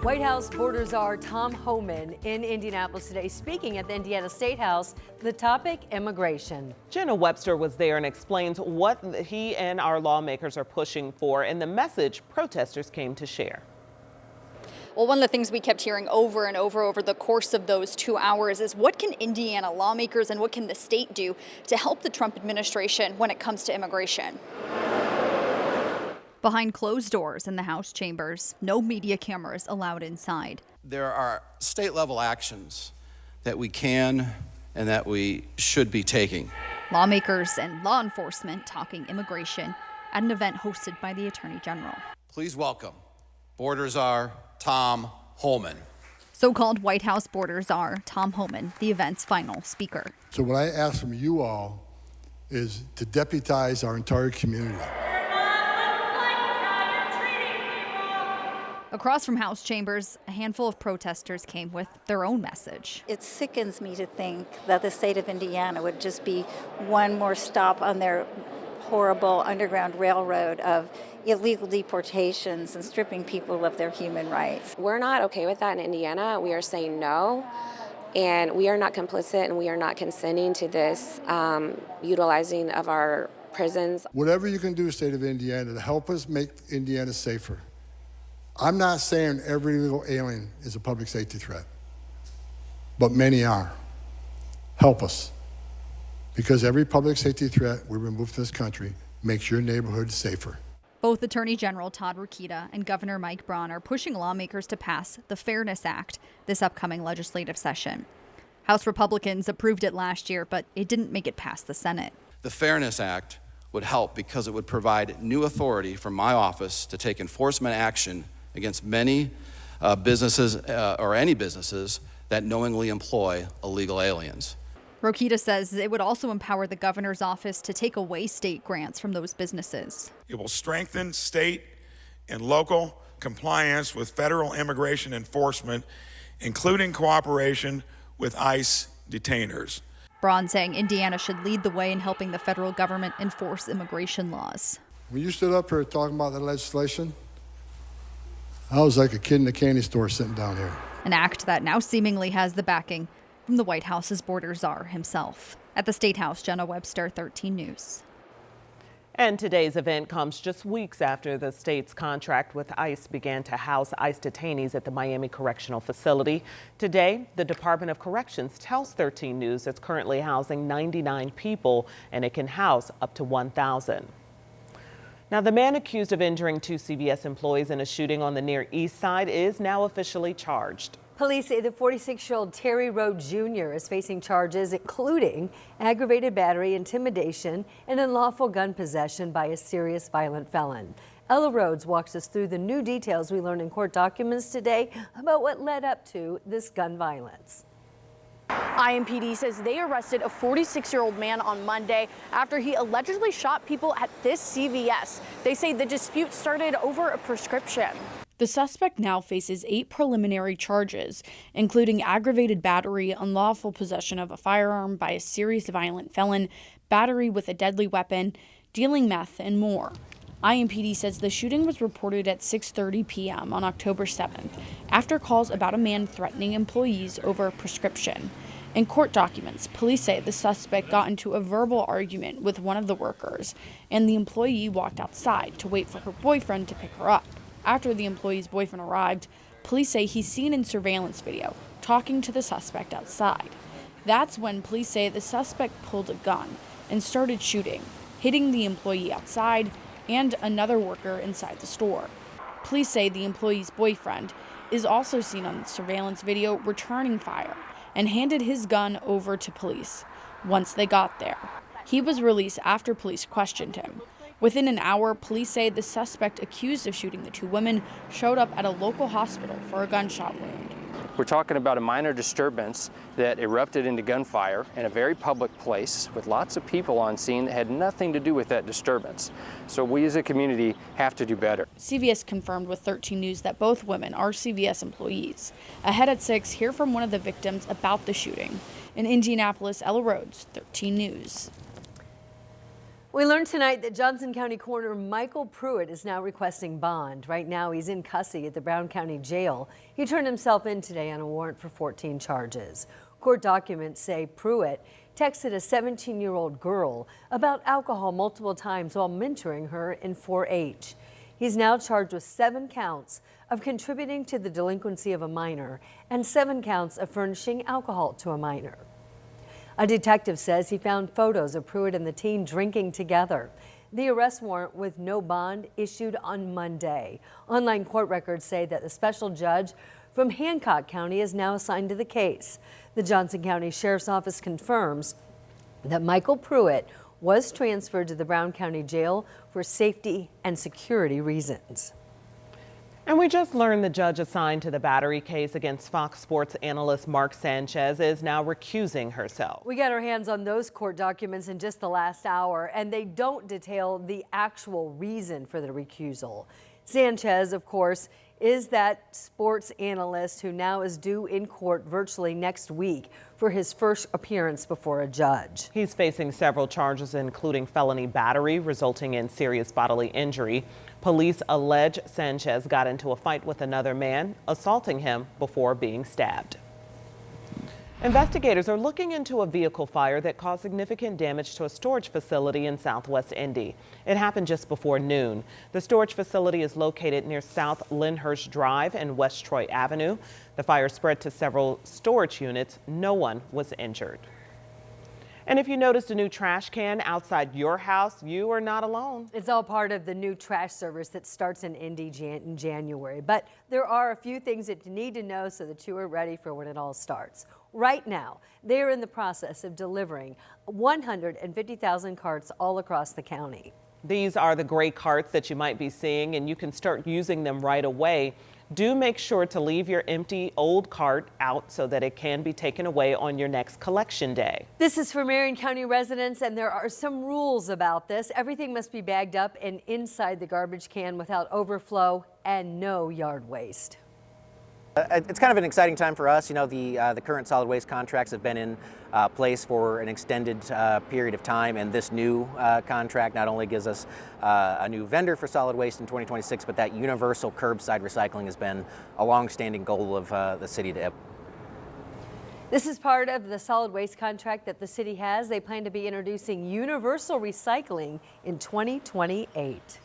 White House border czar Tom Homan in Indianapolis today, speaking at the Indiana State House. The topic, immigration. Jenna Webster was there and explains what he and our lawmakers are pushing for and the message protesters came to share. Well, one of the things we kept hearing over and over the course of those 2 hours is what can Indiana lawmakers and what can the state do to help the Trump administration when it comes to immigration? Behind closed doors in the House chambers, no media cameras allowed inside. There are state-level actions that we can and that we should be taking. Lawmakers and law enforcement talking immigration at an event hosted by the Attorney General. Please welcome border czar Tom Homan. So-called White House border czar Tom Homan, the event's final speaker. So what I ask from you all is to deputize our entire community. Across from House chambers, a handful of protesters came with their own message. It sickens me to think that the state of Indiana would just be one more stop on their horrible underground railroad of illegal deportations and stripping people of their human rights. We're not okay with that in Indiana. We are saying no, and we are not complicit and we are not consenting to this utilizing of our prisons. Whatever you can do, state of Indiana, to help us make Indiana safer. I'm not saying every illegal alien is a public safety threat, but many are. Help us. Because every public safety threat we remove from this country makes your neighborhood safer. Both Attorney General Todd Rokita and Governor Mike Braun are pushing lawmakers to pass the Fairness Act this upcoming legislative session. House Republicans approved it last year, but it didn't make it past the Senate. The Fairness Act would help because it would provide new authority from my office to take enforcement action against many businesses or any businesses that knowingly employ illegal aliens. Rokita says it would also empower the governor's office to take away state grants from those businesses. It will strengthen state and local compliance with federal immigration enforcement, including cooperation with ICE detainers. Braun saying Indiana should lead the way in helping the federal government enforce immigration laws. When you stood up here talking about the legislation, I was like a kid in a candy store sitting down here. An act that now seemingly has the backing from the White House's border czar himself. At the State House, Jenna Webster, 13 News. And today's event comes just weeks after the state's contract with ICE began to house ICE detainees at the Miami Correctional Facility. Today, the Department of Corrections tells 13 News it's currently housing 99 people and it can house up to 1,000. Now, the man accused of injuring 2 CVS employees in a shooting on the Near East Side is now officially charged. Police say the 46-year-old Terry Rowe Jr. is facing charges including aggravated battery, intimidation, and unlawful gun possession by a serious violent felon. Ella Rhodes walks us through the new details we learned in court documents today about what led up to this gun violence. IMPD says they arrested a 46-year-old man on Monday after he allegedly shot people at this CVS. They say the dispute started over a prescription. The suspect now faces 8 preliminary charges, including aggravated battery, unlawful possession of a firearm by a serious violent felon, battery with a deadly weapon, dealing meth, and more. IMPD says the shooting was reported at 6:30 p.m. on October 7th, after calls about a man threatening employees over a prescription. In court documents, police say the suspect got into a verbal argument with one of the workers, and the employee walked outside to wait for her boyfriend to pick her up. After the employee's boyfriend arrived, police say he's seen in surveillance video talking to the suspect outside. That's when police say the suspect pulled a gun and started shooting, hitting the employee outside and another worker inside the store. Police say the employee's boyfriend is also seen on the surveillance video returning fire and handed his gun over to police once they got there. He was released after police questioned him. Within an hour, police say the suspect accused of shooting the 2 women showed up at a local hospital for a gunshot wound. We're talking about a minor disturbance that erupted into gunfire in a very public place with lots of people on scene that had nothing to do with that disturbance. So we as a community have to do better. CVS confirmed with 13 News that both women are CVS employees. Ahead at 6, hear from one of the victims about the shooting. In Indianapolis, Ella Rhodes, 13 News. We learned tonight that Johnson County Coroner Michael Pruitt is now requesting bond. Right now, he's in custody at the Brown County Jail. He turned himself in today on a warrant for 14 charges. Court documents say Pruitt texted a 17-year-old girl about alcohol multiple times while mentoring her in 4-H. He's now charged with 7 counts of contributing to the delinquency of a minor and 7 counts of furnishing alcohol to a minor. A detective says he found photos of Pruitt and the teen drinking together. The arrest warrant with no bond issued on Monday. Online court records say that the special judge from Hancock County is now assigned to the case. The Johnson County Sheriff's Office confirms that Michael Pruitt was transferred to the Brown County Jail for safety and security reasons. And we just learned the judge assigned to the battery case against Fox Sports analyst Mark Sanchez is now recusing herself. We got our hands on those court documents in just the last hour, and they don't detail the actual reason for the recusal. Sanchez, of course, is that sports analyst who now is due in court virtually next week for his first appearance before a judge. He's facing several charges, including felony battery resulting in serious bodily injury. Police allege Sanchez got into a fight with another man, assaulting him before being stabbed. Investigators are looking into a vehicle fire that caused significant damage to a storage facility in Southwest Indy. It happened just before noon. The storage facility is located near South Lyndhurst Drive and West Troy Avenue. The fire spread to several storage units. No one was injured. And if you noticed a new trash can outside your house, you are not alone. It's all part of the new trash service that starts in Indy in January. But there are a few things that you need to know so that you are ready for when it all starts. Right now, they are in the process of delivering 150,000 carts all across the county. These are the gray carts that you might be seeing, and you can start using them right away. Do make sure to leave your empty old cart out so that it can be taken away on your next collection day. This is for Marion County residents, and there are some rules about this. Everything must be bagged up and inside the garbage can without overflow and no yard waste. It's kind of an exciting time for us. You know, the current solid waste contracts have been in place for an extended period of time, and this new contract not only gives us a new vendor for solid waste in 2026, but that universal curbside recycling has been a long-standing goal of the city to. This is part of the solid waste contract that the city has. They plan to be introducing universal recycling in 2028.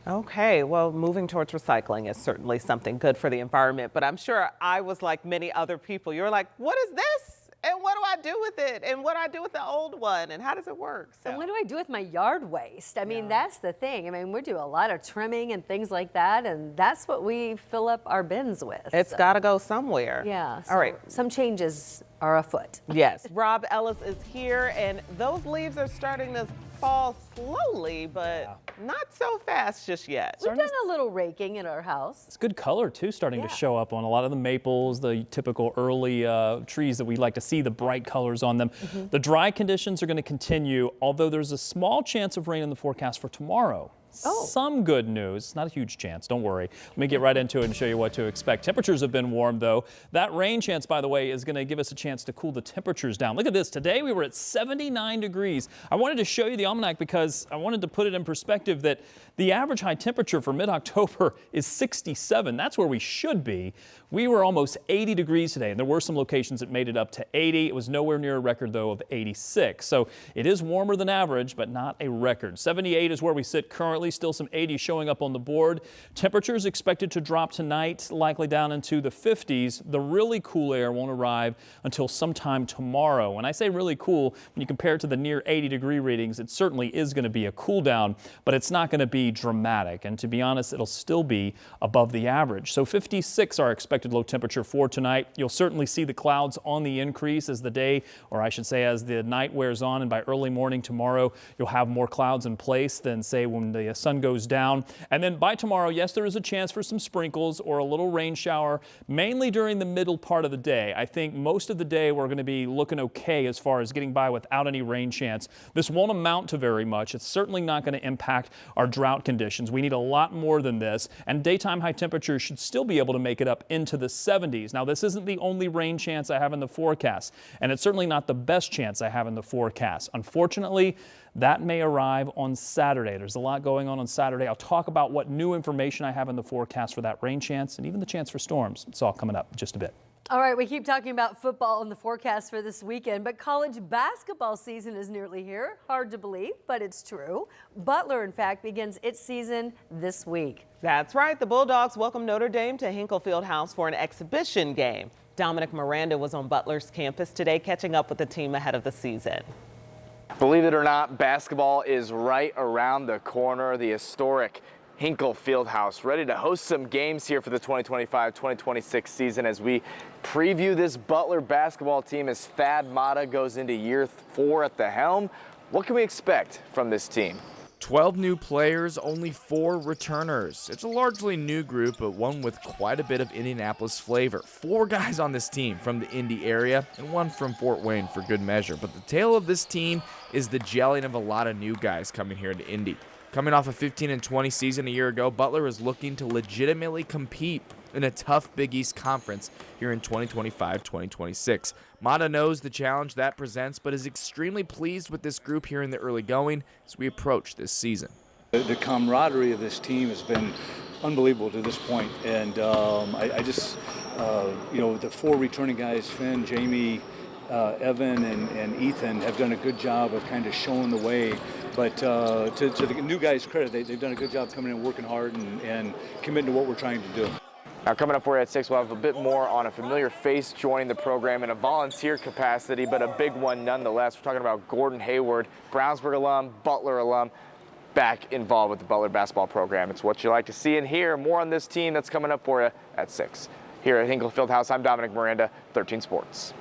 Okay, well, moving towards recycling is certainly something good for the environment, but I'm sure I was like many other people. You're like, what is this? And what do I do with it? And what do I do with the old one? And how does it work? So. And what do I do with my yard waste? I mean, that's the thing. I mean, we do a lot of trimming and things like that, and that's what we fill up our bins with. It's got to go somewhere. Yeah. All right. Some changes are afoot. Yes. Rob Ellis is here, and those leaves are starting to fall slowly, but not so fast just yet. We've done a little raking in our house. It's good color too starting to show up on a lot of the maples, the typical early trees that we like to see the bright colors on them. The dry conditions are going to continue, although there's a small chance of rain in the forecast for tomorrow. Some good news, not a huge chance, don't worry. Let me get right into it and show you what to expect. Temperatures have been warm though. That rain chance, by the way, is going to give us a chance to cool the temperatures down. Look at this, today we were at 79 degrees. I wanted to show you the almanac because I wanted to put it in perspective that the average high temperature for mid-October is 67. That's where we should be. We were almost 80 degrees today, and there were some locations that made it up to 80. It was nowhere near a record though of 86. So it is warmer than average, but not a record. 78 is where we sit currently. Still some 80s showing up on the board. Temperatures expected to drop tonight, likely down into the 50s. The really cool air won't arrive until sometime tomorrow. When I say really cool, when you compare it to the near 80-degree readings, it certainly is going to be a cool down, but it's not going to be dramatic. And to be honest, it'll still be above the average. So 56 our expected low temperature for tonight. You'll certainly see the clouds on the increase as the day, or I should say as the night wears on, and by early morning tomorrow, you'll have more clouds in place than say when the sun goes down. And then by tomorrow, yes, there is a chance for some sprinkles or a little rain shower, mainly during the middle part of the day. I think most of the day we're going to be looking okay as far as getting by without any rain chance. This won't amount to very much. It's certainly not going to impact our drought conditions. We need a lot more than this, and daytime high temperatures should still be able to make it up into the 70s. Now, this isn't the only rain chance I have in the forecast, and it's certainly not the best chance I have in the forecast. Unfortunately, that may arrive on Saturday. There's a lot going on Saturday. I'll talk about what new information I have in the forecast for that rain chance and even the chance for storms. It's all coming up in just a bit. All right, we keep talking about football and the forecast for this weekend, but college basketball season is nearly here. Hard to believe, but it's true. Butler, in fact, begins its season this week. That's right. The Bulldogs welcome Notre Dame to Hinkle Fieldhouse for an exhibition game. Dominic Miranda was on Butler's campus today, catching up with the team ahead of the season. Believe it or not, basketball is right around the corner. The historic Hinkle Fieldhouse ready to host some games here for the 2025-2026 season as we preview this Butler basketball team as Thad Matta goes into year 4 at the helm. What can we expect from this team? 12 new players, only 4 returners. It's a largely new group, but one with quite a bit of Indianapolis flavor. 4 guys on this team from the Indy area and 1 from Fort Wayne for good measure. But the tale of this team is the gelling of a lot of new guys coming here to Indy. Coming off a 15-20 season a year ago, Butler is looking to legitimately compete in a tough Big East conference here in 2025-2026. Mata knows the challenge that presents, but is extremely pleased with this group here in the early going as we approach this season. The camaraderie of this team has been unbelievable to this point, and I just, the 4 returning guys, Finn, Jamie, Evan, and Ethan, have done a good job of kind of showing the way. But to the new guys' credit, they've done a good job coming in, working hard, and committing to what we're trying to do. Now coming up for you at 6, we'll have a bit more on a familiar face joining the program in a volunteer capacity, but a big one nonetheless. We're talking about Gordon Hayward, Brownsburg alum, Butler alum, back involved with the Butler basketball program. It's what you like to see and hear. More on this team that's coming up for you at 6. Here at Hinkle Fieldhouse, I'm Dominic Miranda, 13 Sports.